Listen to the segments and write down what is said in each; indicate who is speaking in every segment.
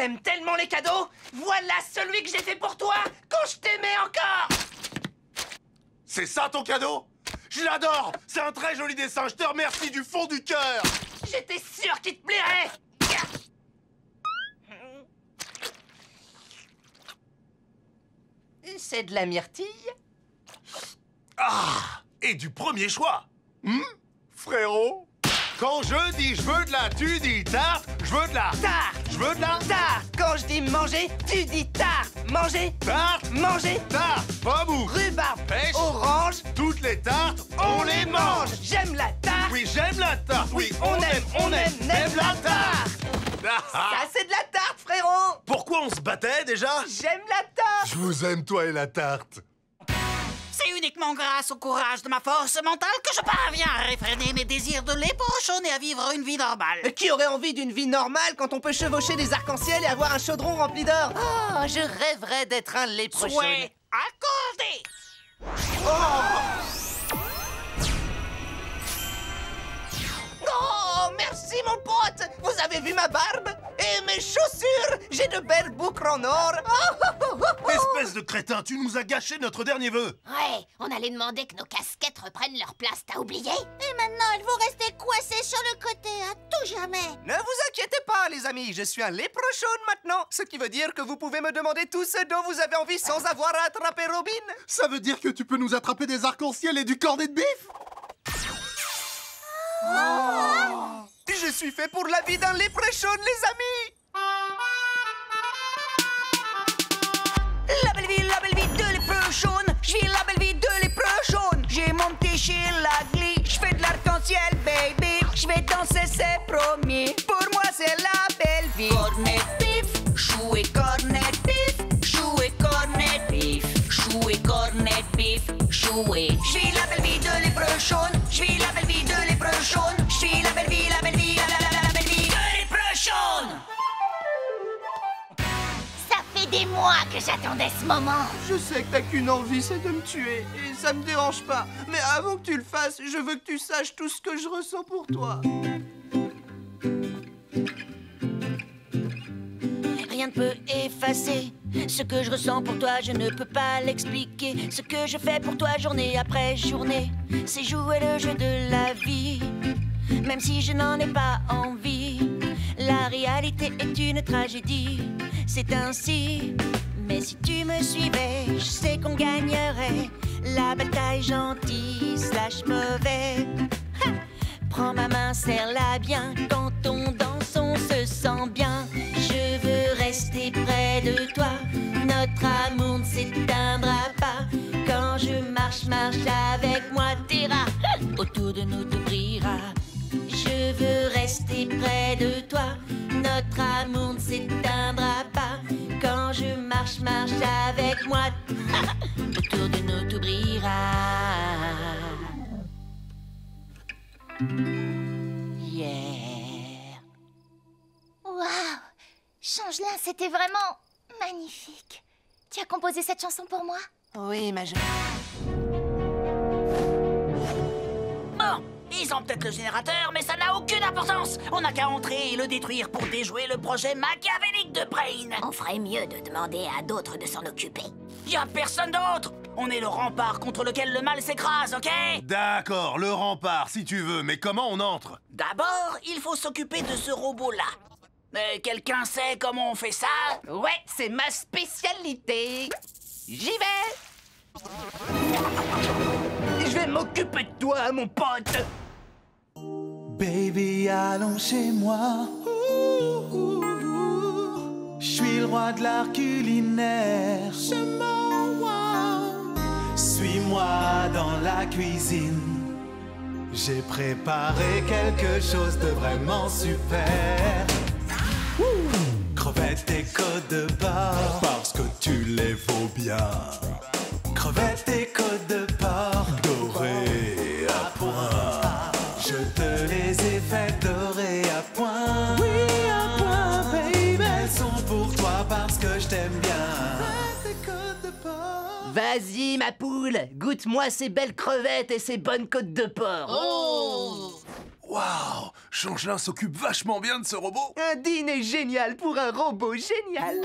Speaker 1: T'aimes tellement les cadeaux? Voilà celui que j'ai fait pour toi quand je t'aimais encore!
Speaker 2: C'est ça ton cadeau? Je l'adore! C'est un très joli dessin, je te remercie du fond du cœur!
Speaker 1: J'étais sûr qu'il te plairait! C'est de la myrtille?
Speaker 2: Ah! Et du premier choix! Frérot? Quand je dis je veux de la, tu dis tarte, je veux de la...
Speaker 1: Tarte!
Speaker 2: Je veux de la...
Speaker 1: Tarte! Quand je dis manger, tu dis tarte! Manger!
Speaker 2: Tarte!
Speaker 1: Manger!
Speaker 2: Tarte! Pomme ou...
Speaker 1: Rhubarbe!
Speaker 2: Pêche!
Speaker 1: Orange!
Speaker 2: Toutes les tartes, on les mange!
Speaker 1: J'aime la tarte!
Speaker 2: Oui, j'aime la tarte! Oui,
Speaker 1: on aime la tarte! Ça, c'est de la tarte, frérot!
Speaker 2: Pourquoi on se battait déjà?
Speaker 1: J'aime la tarte!
Speaker 2: Je vous aime, toi et la tarte!
Speaker 3: C'est uniquement grâce au courage de ma force mentale que je parviens à réfréner mes désirs de léprochon et à vivre une vie normale.
Speaker 1: Qui aurait envie d'une vie normale quand on peut chevaucher des arcs-en-ciel et avoir un chaudron rempli d'or? Oh, je rêverais d'être un léprochon.
Speaker 3: Souhait accordé.
Speaker 1: Oh, merci mon pote! Vous avez vu ma barbe? Et mes chaussures? J'ai de belles boucles en or!
Speaker 2: Espèce de crétin, tu nous as gâché notre dernier vœu!
Speaker 4: Ouais, on allait demander que nos casquettes reprennent leur place, t'as oublié?
Speaker 5: Et maintenant, elles vont rester coincées sur le côté à tout jamais.
Speaker 1: Ne vous inquiétez pas, les amis, je suis un léprochon maintenant. Ce qui veut dire que vous pouvez me demander tout ce dont vous avez envie sans avoir à attraper Robin.
Speaker 2: Ça veut dire que tu peux nous attraper des arcs-en-ciel et du cornet de bif?
Speaker 1: Je suis fait pour la vie d'un léprochon, les amis!
Speaker 3: La belle vie de léprochon. Je vis la belle vie de léprochon. J'ai mon petit chien, la glie. Je fais de l'arc-en-ciel, baby. Je vais danser, c'est promis. Pour moi, c'est la belle vie. Cornet bif, jouer cornet bif. Jouer cornet bif. Jouer cornet bif. Jouer. Je vis la belle vie de léprochon. Je vis la belle vie de léprochon. Je vis la belle vie, la belle vie, la belle vie de léprochon.
Speaker 4: Ça fait des mois que j'attendais ce moment.
Speaker 1: Je sais que t'as qu'une envie, c'est de me tuer. Et ça me dérange pas. Mais avant que tu le fasses, je veux que tu saches tout ce que je ressens pour toi.
Speaker 3: Rien ne peut effacer ce que je ressens pour toi, je ne peux pas l'expliquer. Ce que je fais pour toi journée après journée, c'est jouer le jeu de la vie, même si je n'en ai pas envie. La réalité est une tragédie, c'est ainsi. Mais si tu me suivais, je sais qu'on gagnerait la bataille gentille slash mauvais. Ha! Prends ma main, serre-la bien. Quand on danse, on se sent bien. Je veux rester près de toi. Notre amour ne s'éteindra pas. Quand je marche, marche avec moi. T'iras autour de nous, tout brillera. Je veux rester près de toi. Notre amour ne s'éteindra pas. Quand je marche, marche avec moi. Autour de nous, tout brillera. Yeah.
Speaker 5: Waouh! Changelin, c'était vraiment magnifique. Tu as composé cette chanson pour moi?
Speaker 1: Oui, ma jolie.
Speaker 3: Bon, ils ont peut-être le générateur, mais ça n'a aucune importance. On n'a qu'à entrer et le détruire pour déjouer le projet machiavélique de Brain.
Speaker 4: On ferait mieux de demander à d'autres de s'en occuper.
Speaker 3: Y a personne d'autre. On est le rempart contre lequel le mal s'écrase, ok?
Speaker 2: D'accord, le rempart, si tu veux, mais comment on entre?
Speaker 3: D'abord, il faut s'occuper de ce robot-là. Quelqu'un sait comment on fait ça?
Speaker 1: Ouais, c'est ma spécialité. J'y vais. Je vais m'occuper de toi, mon pote.
Speaker 6: Baby, allons chez moi. Je suis le roi de l'art culinaire. Suis-moi dans la cuisine. J'ai préparé quelque chose de vraiment super. Crevettes et côtes de porc, parce que tu les vaux bien. Crevettes et côtes de porc, dorées à point. Je te les ai faites dorées à point. Oui, à point, baby. Elles sont pour toi parce que je t'aime bien. Crevettes et côtes de porc.
Speaker 1: Vas-y, ma poule, goûte-moi ces belles crevettes et ces bonnes côtes de porc.
Speaker 4: Oh!
Speaker 2: Waouh! Changelin s'occupe vachement bien de ce robot.
Speaker 1: Un dîner génial pour un robot génial.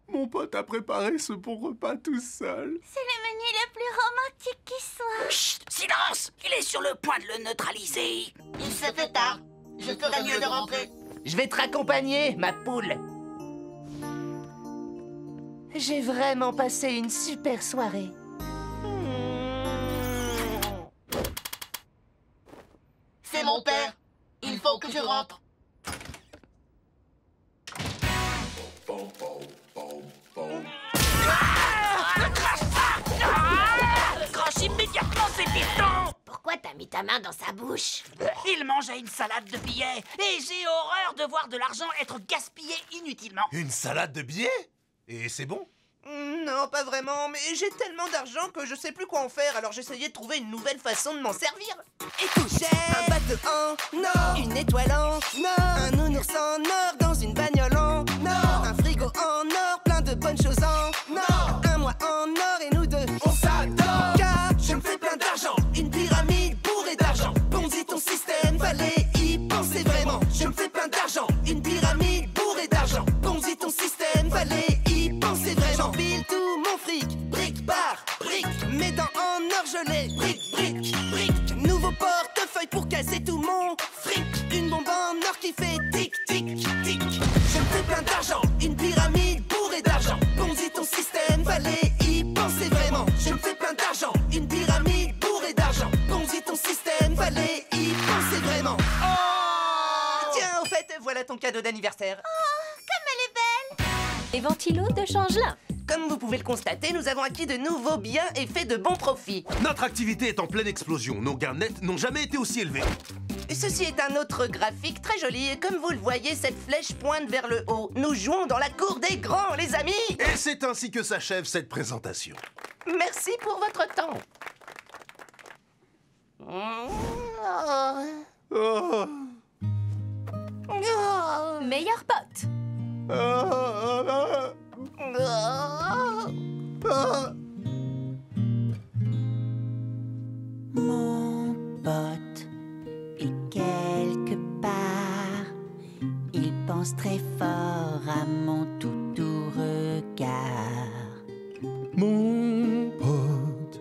Speaker 2: Mon pote a préparé ce bon repas tout seul.
Speaker 5: C'est le menu le plus romantique qui soit.
Speaker 3: Chut, silence! Il est sur le point de le neutraliser.
Speaker 4: Il se fait tard. Je ferais mieux de rentrer.
Speaker 1: Je vais te raccompagner, ma poule. J'ai vraiment passé une super soirée.
Speaker 4: C'est mon père. Il faut que je rentre.
Speaker 3: Crache immédiatement ses pistons!
Speaker 4: Pourquoi t'as mis ta main dans sa bouche?
Speaker 3: Il mangeait une salade de billets et j'ai horreur de voir de l'argent être gaspillé inutilement.
Speaker 2: Une salade de billets? Et c'est bon?
Speaker 1: Non, pas vraiment, mais j'ai tellement d'argent que je sais plus quoi en faire, alors j'essayais de trouver une nouvelle façon de m'en servir. Et touchait un bateau en or, une étoile en or, un nounours en or dans une bagnole en or, un frigo en or, plein de bonnes choses en or, un mois en or et nous deux, on s'adore. Car je me fais plein d'argent, une pyramide bourrée d'argent. Ponzi ton système, fallait y penser vraiment. Je me fais plein d'argent, une pyramide bourrée d'argent. Ponzi ton système, fallait y penser vraiment. J'empile tout mon fric, brique par brique. Mes dents en or, je les brique. Nouveau portefeuille pour casser tout mon fric. Une bombe en or qui fait tic, tic, tic. Je me fais plein d'argent, une pyramide bourrée d'argent. Ponzi ton système, fallait y penser vraiment. Je me fais plein d'argent, une pyramide bourrée d'argent. Ponzi ton système, fallait y penser vraiment. Tiens, au fait, voilà ton cadeau d'anniversaire.
Speaker 5: Comme elle est belle.
Speaker 7: Les ventilos de Changelin.
Speaker 1: Comme vous pouvez le constater, nous avons acquis de nouveaux biens et fait de bons profits.
Speaker 2: Notre activité est en pleine explosion. Nos gains nets n'ont jamais été aussi élevés.
Speaker 1: Et ceci est un autre graphique très joli. Et comme vous le voyez, cette flèche pointe vers le haut. Nous jouons dans la cour des grands, les amis.
Speaker 2: Et c'est ainsi que s'achève cette présentation.
Speaker 1: Merci pour votre temps.
Speaker 7: Meilleur pote.
Speaker 3: Mon pote est quelque part. Il pense très fort à mon tout regard.
Speaker 6: Mon pote,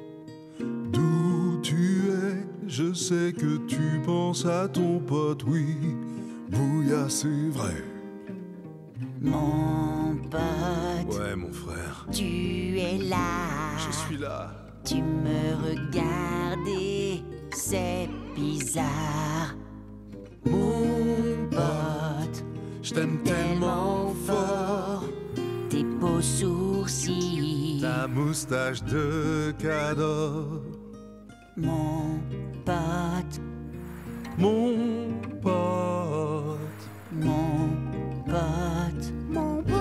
Speaker 6: d'où tu es, je sais que tu penses à ton pote, oui, Bouya, c'est vrai.
Speaker 3: Mon pote,
Speaker 2: Ouais, mon frère.
Speaker 3: tu es là.
Speaker 6: Je suis là.
Speaker 3: Tu me regardes et c'est bizarre. Mon pote,
Speaker 6: Je t'aime tellement fort.
Speaker 3: tes beaux sourcils.
Speaker 6: Ta moustache de cadeau.
Speaker 3: Mon pote,
Speaker 6: Mon pote.
Speaker 3: mon pote.
Speaker 6: Mon pote.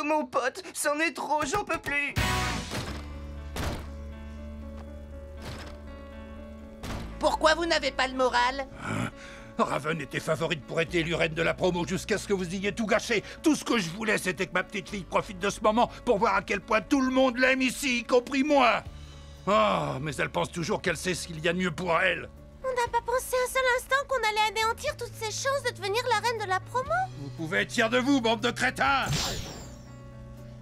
Speaker 1: Mon pote, c'en est trop, j'en peux plus. Pourquoi vous n'avez pas le moral?
Speaker 8: Raven était favorite pour être élue reine de la promo jusqu'à ce que vous ayez tout gâché. Tout ce que je voulais, c'était que ma petite fille profite de ce moment pour voir à quel point tout le monde l'aime ici, y compris moi. Ah, mais elle pense toujours qu'elle sait ce qu'il y a de mieux pour elle.
Speaker 5: On n'a pas pensé un seul instant qu'on allait anéantir toutes ses chances de devenir la reine de la promo.
Speaker 8: Vous pouvez être fiers de vous, bande de crétins.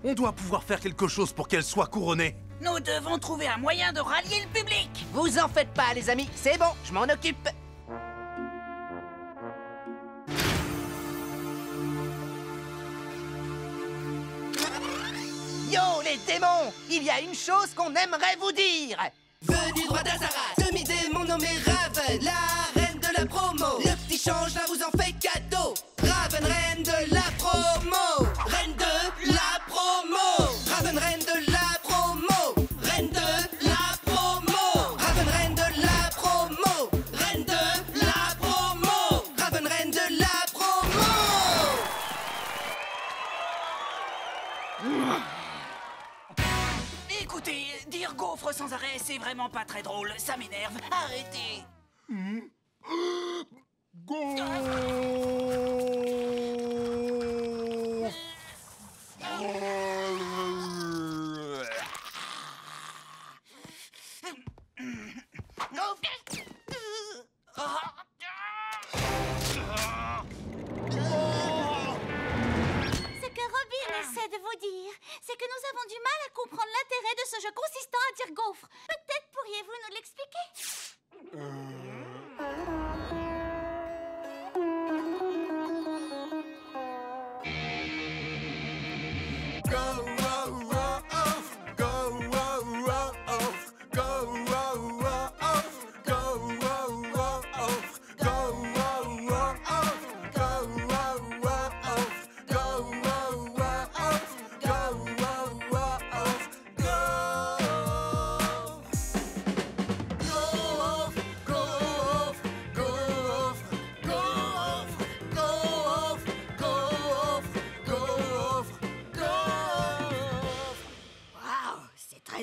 Speaker 2: On doit pouvoir faire quelque chose pour qu'elle soit couronnée.
Speaker 3: Nous devons trouver un moyen de rallier le public.
Speaker 1: Vous en faites pas, les amis, c'est bon, je m'en occupe. Yo, les démons! Il y a une chose qu'on aimerait vous dire! Venu droit d'Azaras, demi-démon nommé Raven, la reine de la promo. Le petit change là vous en fait cadeau. Raven, reine de la promo. Reine de la promo. Raven, reine de la promo. Reine de la promo. Raven, reine de la promo. Reine de la promo. Raven, reine de la promo.
Speaker 3: Écoutez, dire gaufre sans arrêt, c'est vraiment pas très drôle. Ça m'énerve. Arrêtez.
Speaker 5: essaie de vous dire, c'est que nous avons du mal à comprendre l'intérêt de ce jeu consistant à dire gaufre. Peut-être pourriez-vous nous l'expliquer?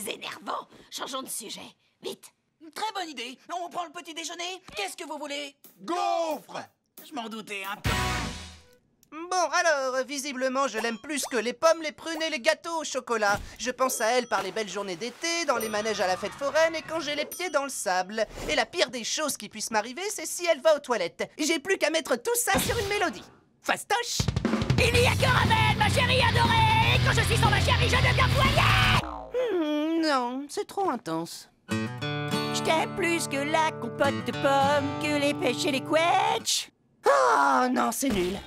Speaker 3: Énervant. Changeons de sujet. Vite.
Speaker 9: Très bonne idée. On prend le petit déjeuner. Qu'est-ce que vous voulez?
Speaker 2: Gaufre!
Speaker 9: Je m'en doutais un peu.
Speaker 1: Bon, alors, visiblement, je l'aime plus que les pommes, les prunes et les gâteaux au chocolat. Je pense à elle par les belles journées d'été, dans les manèges à la fête foraine et quand j'ai les pieds dans le sable. Et la pire des choses qui puissent m'arriver, c'est si elle va aux toilettes. J'ai plus qu'à mettre tout ça sur une mélodie. Fastoche!
Speaker 3: Il n'y a que Raven, ma chérie adorée. Et quand je suis sans ma chérie, je deviens foyer.
Speaker 1: Non, c'est trop intense.
Speaker 3: Je t'aime plus que la compote de pommes, que les pêches et les quetchs.
Speaker 1: Oh non, c'est nul.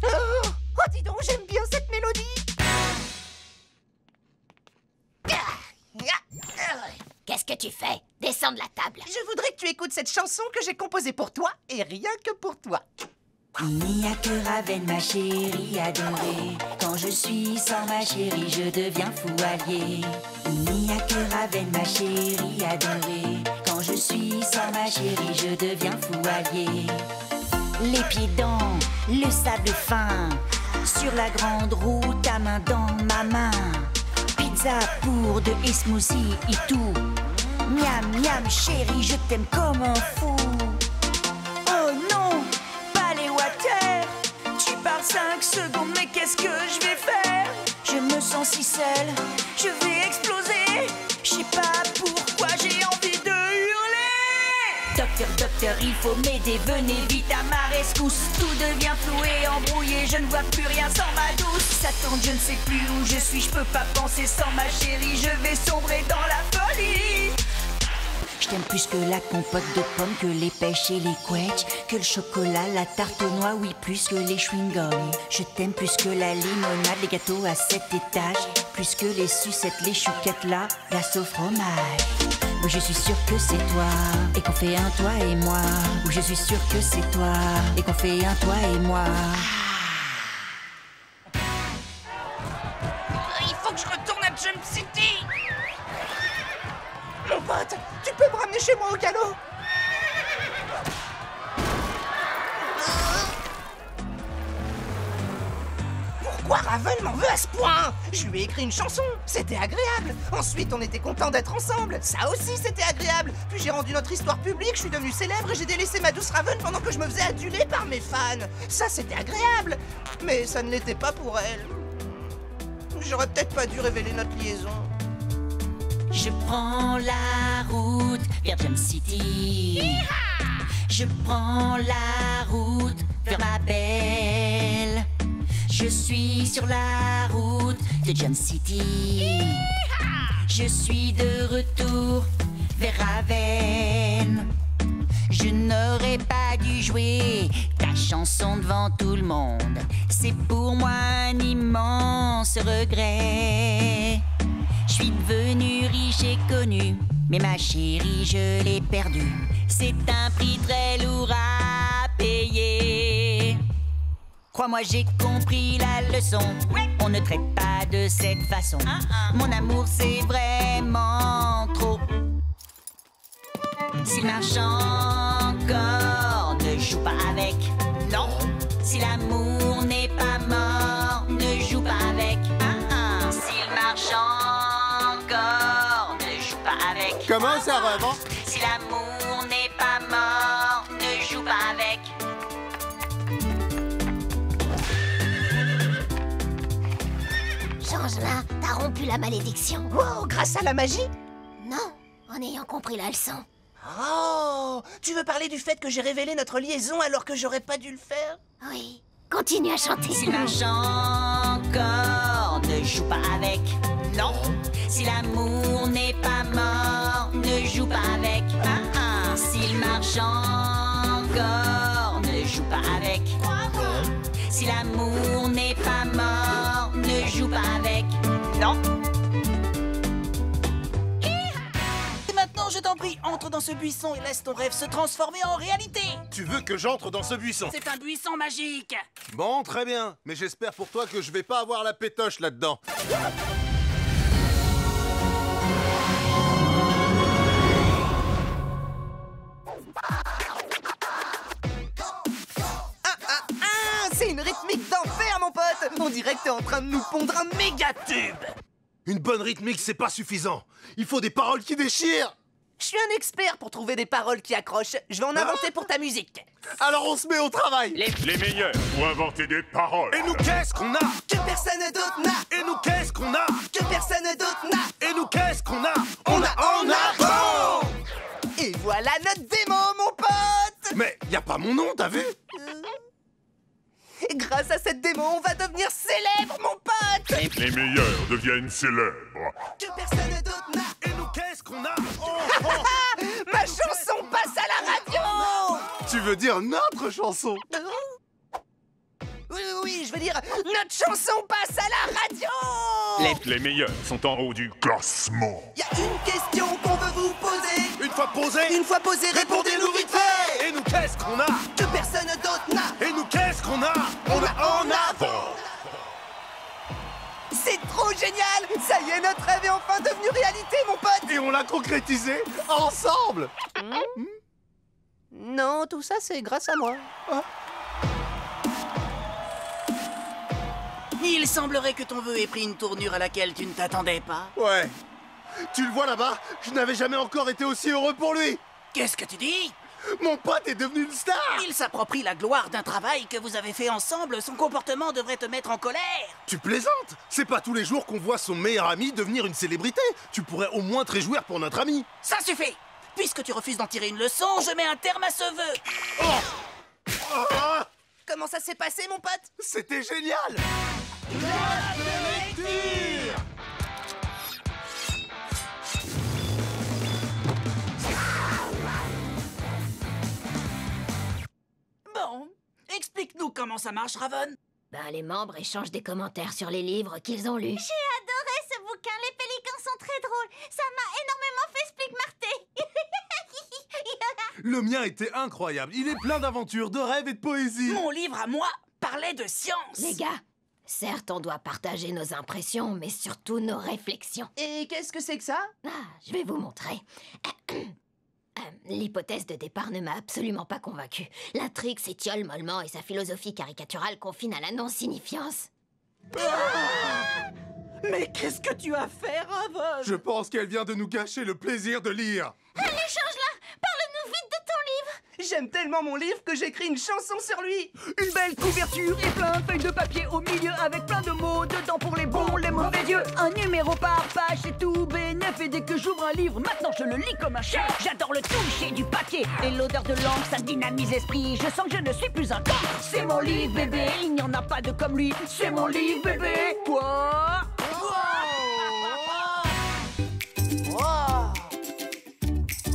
Speaker 1: Oh, dis donc, j'aime bien cette mélodie.
Speaker 4: Qu'est-ce que tu fais? Descends de la table.
Speaker 1: Je voudrais que tu écoutes cette chanson que j'ai composée pour toi et rien que pour toi.
Speaker 3: Il n'y a que Raven, ma chérie adorée. Quand je suis sans ma chérie, je deviens fou allié. Il n'y a que Raven, ma chérie adorée. Quand je suis sans ma chérie, je deviens fou allié. Les pieds dans le sable fin, sur la grande route, ta main dans ma main. Pizza pour deux et smoothie et tout. Miam, miam, chérie, je t'aime comme un fou. Oh non, pas les water. Tu parles 5 secondes, mais qu'est-ce que je vais faire? Je me sens si seule, je vais exploser. Je sais pas pourquoi j'ai envie de hurler. Docteur, docteur, il faut m'aider, venez vite à ma rescousse. Tout devient flou et embrouillé, je ne vois plus rien sans ma douce. Ça tourne, je ne sais plus où je suis, je peux pas penser sans ma chérie. Je vais sombrer dans la folie. Je t'aime plus que la compote de pommes, que les pêches et les quetchs, que le chocolat, la tarte aux noix, oui, plus que les chewing-gums. Je t'aime plus que la limonade, les gâteaux à 7 étages, plus que les sucettes, les chouquettes, la glace au fromage. Oui, je suis sûre que c'est toi, et qu'on fait un toi et moi. Oui, je suis sûre que c'est toi, et qu'on fait un toi et moi.
Speaker 9: Il faut que je retourne à Jump City.
Speaker 1: Mon pote, tu peux me ramener chez moi au galop? Pourquoi Raven m'en veut à ce point? Je lui ai écrit une chanson, c'était agréable. Ensuite, on était contents d'être ensemble, ça aussi c'était agréable. Puis j'ai rendu notre histoire publique, je suis devenu célèbre et j'ai délaissé ma douce Raven pendant que je me faisais aduler par mes fans. Ça c'était agréable, mais ça ne l'était pas pour elle. J'aurais peut-être pas dû révéler notre liaison.
Speaker 3: Je prends la route vers Jump City. Je prends la route vers ma belle. Je suis sur la route de Jump City. Je suis de retour vers Raven. Je n'aurais pas dû jouer ta chanson devant tout le monde. C'est pour moi un immense regret. Je suis devenu riche et connu, mais ma chérie, je l'ai perdue. C'est un prix très lourd à payer. Crois-moi, j'ai compris la leçon. On ne traite pas de cette façon. Mon amour, c'est vraiment trop. S'il marche encore, ne joue pas avec. Non. Si l'amour n'est pas mort, ne joue pas avec. S'il marche encore, ne joue pas avec.
Speaker 2: Comment ça va, bon?
Speaker 3: Si l'amour n'est pas mort, ne joue pas avec.
Speaker 4: Changelin, t'as rompu la malédiction.
Speaker 1: Wow, grâce à la magie?
Speaker 4: Non, en ayant compris la leçon.
Speaker 1: Oh, tu veux parler du fait que j'ai révélé notre liaison alors que j'aurais pas dû le faire?
Speaker 5: Oui, continue à chanter.
Speaker 3: Si l'argent encore ne joue pas avec, non. Si l'amour n'est pas mort, ne joue pas avec. Si le marchand encore ne joue pas avec, si l'amour n'est pas mort, ne joue pas avec, non.
Speaker 9: Et maintenant, je t'en prie, entre dans ce buisson et laisse ton rêve se transformer en réalité.
Speaker 2: Tu veux que j'entre dans ce buisson?
Speaker 9: C'est un buisson magique.
Speaker 2: Bon, très bien. Mais j'espère pour toi que je vais pas avoir la pétoche là-dedans.
Speaker 1: C'est une rythmique d'enfer, mon pote! On dirait que t'es en train de nous pondre un méga tube!
Speaker 2: Une bonne rythmique, c'est pas suffisant. Il faut des paroles qui déchirent.
Speaker 1: Je suis un expert pour trouver des paroles qui accrochent. Je vais en inventer pour ta musique.
Speaker 2: Alors on se met au travail.
Speaker 10: Les meilleurs pour inventer des paroles.
Speaker 2: Et nous, qu'est-ce qu'on a?
Speaker 1: Que personne d'autre n'a!
Speaker 2: Et nous, qu'est-ce qu'on a?
Speaker 1: Que personne d'autre n'a!
Speaker 2: Et nous, qu'est-ce qu'on a?
Speaker 1: On a en avant! Et voilà notre démo, mon pote!
Speaker 2: Mais y a pas mon nom, t'as vu?
Speaker 1: Et grâce à cette démo, on va devenir célèbre, mon pote!
Speaker 10: Les meilleurs deviennent célèbres.
Speaker 1: Que personne d'autre n'a!
Speaker 2: Et nous, qu'est-ce qu'on a?
Speaker 1: Ma chanson passe à la radio!
Speaker 2: Tu veux dire notre chanson?
Speaker 1: Oui, je veux dire, notre chanson passe à la radio!
Speaker 10: Les meilleurs sont en haut du classement.
Speaker 1: Y a une question qu'on veut vous poser.
Speaker 2: Une fois posé,
Speaker 1: Répondez-nous vite fait!
Speaker 2: Et nous, qu'est-ce qu'on a?
Speaker 1: Que personne d'autre n'a!
Speaker 2: Et nous, qu'est-ce qu'on a?
Speaker 1: On a en avant! C'est trop génial! Ça y est, notre rêve est enfin devenu réalité, mon pote!
Speaker 2: Et on l'a concrétisé ensemble.
Speaker 1: Non, tout ça, c'est grâce à moi.
Speaker 9: Il semblerait que ton vœu ait pris une tournure à laquelle tu ne t'attendais pas.
Speaker 2: Ouais. Tu le vois là-bas? Je n'avais jamais encore été aussi heureux pour lui.
Speaker 9: Qu'est-ce que tu dis?
Speaker 2: Mon pote est devenu une star.
Speaker 9: Il s'approprie la gloire d'un travail que vous avez fait ensemble. Son comportement devrait te mettre en colère.
Speaker 2: Tu plaisantes? C'est pas tous les jours qu'on voit son meilleur ami devenir une célébrité. Tu pourrais au moins te réjouir pour notre ami.
Speaker 9: Ça suffit! Puisque tu refuses d'en tirer une leçon, je mets un terme à ce vœu.
Speaker 2: Ah,
Speaker 1: Comment ça s'est passé, mon pote?
Speaker 2: c'était génial.
Speaker 9: Bon, explique-nous comment ça marche, Raven.
Speaker 7: Les membres échangent des commentaires sur les livres qu'ils ont lus.
Speaker 5: J'ai adoré ce bouquin, les pélicans sont très drôles. Ça m'a énormément fait Splig Marté.
Speaker 2: Le mien était incroyable. Il est plein d'aventures, de rêves et de poésie.
Speaker 9: Mon livre à moi parlait de science.
Speaker 7: Les gars, certes, on doit partager nos impressions, mais surtout nos réflexions.
Speaker 1: Et qu'est-ce que c'est que ça?
Speaker 7: Je vais vous montrer. L'hypothèse de départ ne m'a absolument pas convaincue. L'intrigue s'étiole mollement et sa philosophie caricaturale confine à la non-signifiance.
Speaker 9: Mais qu'est-ce que tu as fait, Raven?
Speaker 2: Je pense qu'elle vient de nous gâcher le plaisir de lire.
Speaker 5: Allez, change-la. Parle-nous vite de ton livre.
Speaker 1: J'aime tellement mon livre que j'écris une chanson sur lui.
Speaker 11: Une belle couverture et plein de feuilles de papier au milieu avec plein de mots dedans pour les bons, les mauvais yeux. Un numéro par page, c'est tout bénef. Et dès que j'ouvre un livre, maintenant je le lis comme un chef. J'adore le toucher du papier et l'odeur de l'encre, ça dynamise l'esprit. Je sens que je ne suis plus un con. C'est mon livre, bébé, il n'y en a pas de comme lui. C'est mon livre, bébé. Quoi?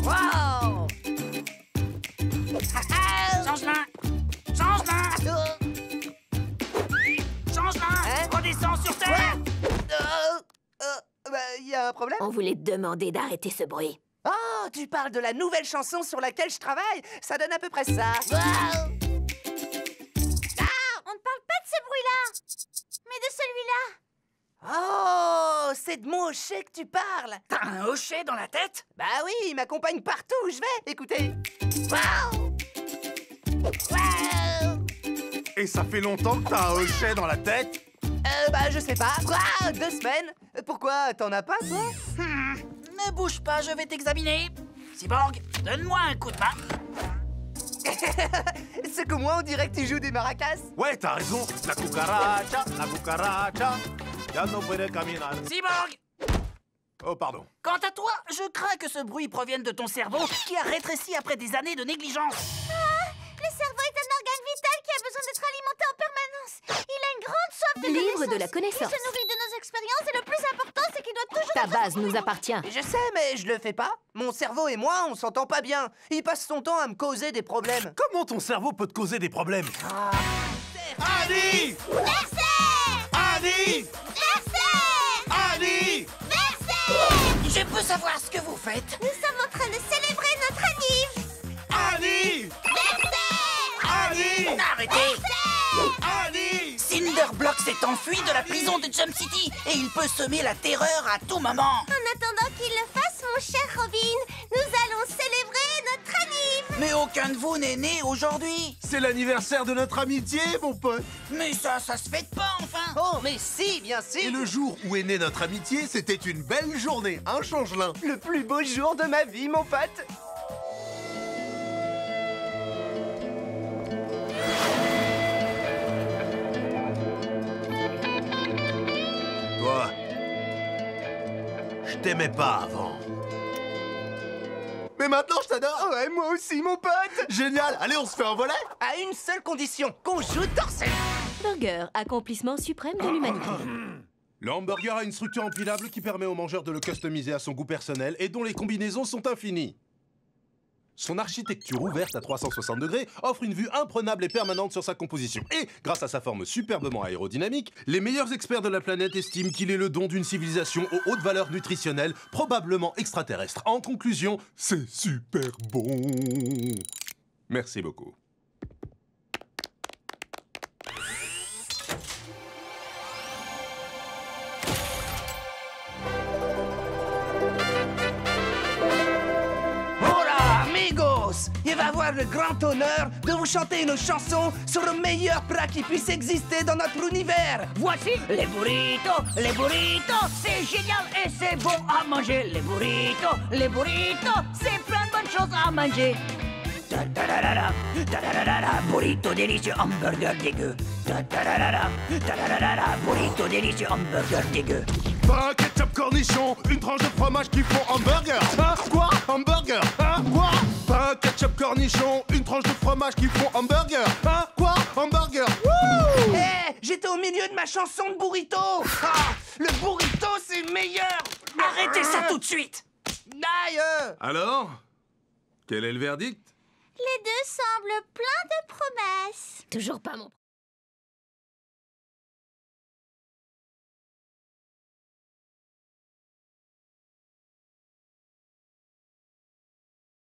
Speaker 1: Wow!
Speaker 9: Change-la! Change-la! Change-la! Redescends sur terre!
Speaker 1: Y a un problème?
Speaker 7: On voulait te demander d'arrêter ce bruit.
Speaker 1: Oh, tu parles de la nouvelle chanson sur laquelle je travaille? Ça donne à peu près ça.
Speaker 5: On ne parle pas de ce bruit-là, mais de celui-là.
Speaker 1: Oh, c'est de mon hochet que tu parles.
Speaker 9: T'as un hochet dans la tête?
Speaker 1: Bah oui, il m'accompagne partout où je vais. Écoutez. Wow! Wow!
Speaker 2: Et ça fait longtemps que t'as un hochet dans la tête?
Speaker 1: Je sais pas. Wow, 2 semaines. Pourquoi? T'en as pas, toi?
Speaker 9: Ne bouge pas, je vais t'examiner. Cyborg, donne-moi un coup de main.
Speaker 1: C'est que moi, on dirait que tu joues des maracas.
Speaker 2: Ouais, t'as raison. La cucaracha, la cucaracha. Ya no puede caminar.
Speaker 9: Cyborg,
Speaker 2: Oh, pardon.
Speaker 9: Quant à toi, je crains que ce bruit provienne de ton cerveau qui a rétréci après des années de négligence.
Speaker 5: Le cerveau est un organe vital qui a besoin d'être alimenté en permanence. Il a une grande soif de connaissance.
Speaker 7: Livre de la connaissance.
Speaker 5: Il se nourrit de nos expériences et le plus important, c'est qu'il doit toujours...
Speaker 7: Ta base nous appartient.
Speaker 1: Je sais, mais je le fais pas. Mon cerveau et moi, on s'entend pas bien. Il passe son temps à me causer des problèmes.
Speaker 6: Comment ton cerveau peut te causer des problèmes?
Speaker 2: Annie! Annie! Annie!
Speaker 9: Je peux savoir ce que vous faites?
Speaker 5: Nous sommes en train de célébrer notre anniv.
Speaker 2: Annie! Annie!
Speaker 9: Arrêtez!
Speaker 2: Annie!
Speaker 9: Cinderblock s'est enfui de la prison de Jump City et il peut semer la terreur à tout moment.
Speaker 5: En attendant qu'il le fasse, mon cher Robin, nous allons célébrer notre anniv.
Speaker 9: Mais aucun de vous n'est né aujourd'hui.
Speaker 6: C'est l'anniversaire de notre amitié, mon pote.
Speaker 9: Mais ça se fête pas, enfin.
Speaker 1: Oh, mais si, bien si.
Speaker 2: Et le jour où est née notre amitié, c'était une belle journée, hein, Changelin?
Speaker 1: Le plus beau jour de ma vie, mon pote.
Speaker 2: Toi, je t'aimais pas avant. Mais maintenant, je t'adore.
Speaker 1: Ouais, moi aussi, mon pote.
Speaker 2: Génial. Allez, on se fait un volet?
Speaker 1: À une seule condition, qu'on joue torse.
Speaker 7: Burger, accomplissement suprême de l'humanité.
Speaker 6: Le hamburger a une structure empilable qui permet au mangeur de le customiser à son goût personnel et dont les combinaisons sont infinies. Son architecture ouverte à 360 degrés offre une vue imprenable et permanente sur sa composition. Et, grâce à sa forme superbement aérodynamique, les meilleurs experts de la planète estiment qu'il est le don d'une civilisation aux hautes valeurs nutritionnelles, probablement extraterrestres. En conclusion, c'est super bon. Merci beaucoup.
Speaker 1: Il va avoir le grand honneur de vous chanter une chanson sur le meilleur plat qui puisse exister dans notre univers.
Speaker 11: Voici les burritos, c'est génial et c'est bon à manger. Les burritos, c'est plein de bonnes choses à manger. Ta-da-da-da-da, ta-da-da-da-da, burrito délicieux, hamburger dégueu. Ta-da-da-da-da, ta-da-da-da-da, burrito délicieux, hamburger dégueu.
Speaker 2: Pain, ketchup, cornichon, une tranche de fromage qui font hamburger. Hein? Quoi? Hamburger? Hein? Quoi? Pain, ketchup, cornichon, une tranche de fromage qui font hamburger. Hein? Quoi? Hamburger? Wouh!
Speaker 1: Hé, j'étais au milieu de ma chanson de burrito. Ah, le burrito, c'est meilleur.
Speaker 9: Arrêtez ça tout de suite.
Speaker 1: Aïe.
Speaker 6: Alors, quel est le verdict?
Speaker 5: Les deux semblent pleins de promesses.
Speaker 7: Toujours pas mon